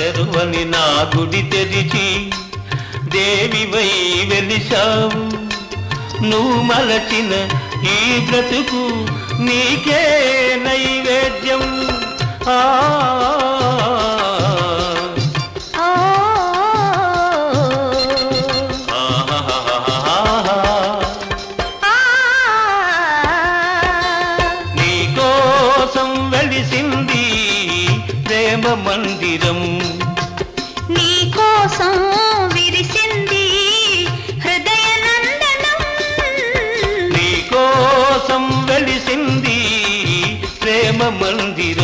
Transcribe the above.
తెరువని నా గుడి తెరిచి దేవివై వెలిశావు. నువ్వు మలచిన ఈ బ్రతుకు నీకే నైవేద్యం. నీకోసం వెలిసింది ప్రేమ మందిరం, నీకోసం విరిసింది హృదయ నందనం. నీకోసం వెలిసింది ప్రేమ మందిరం.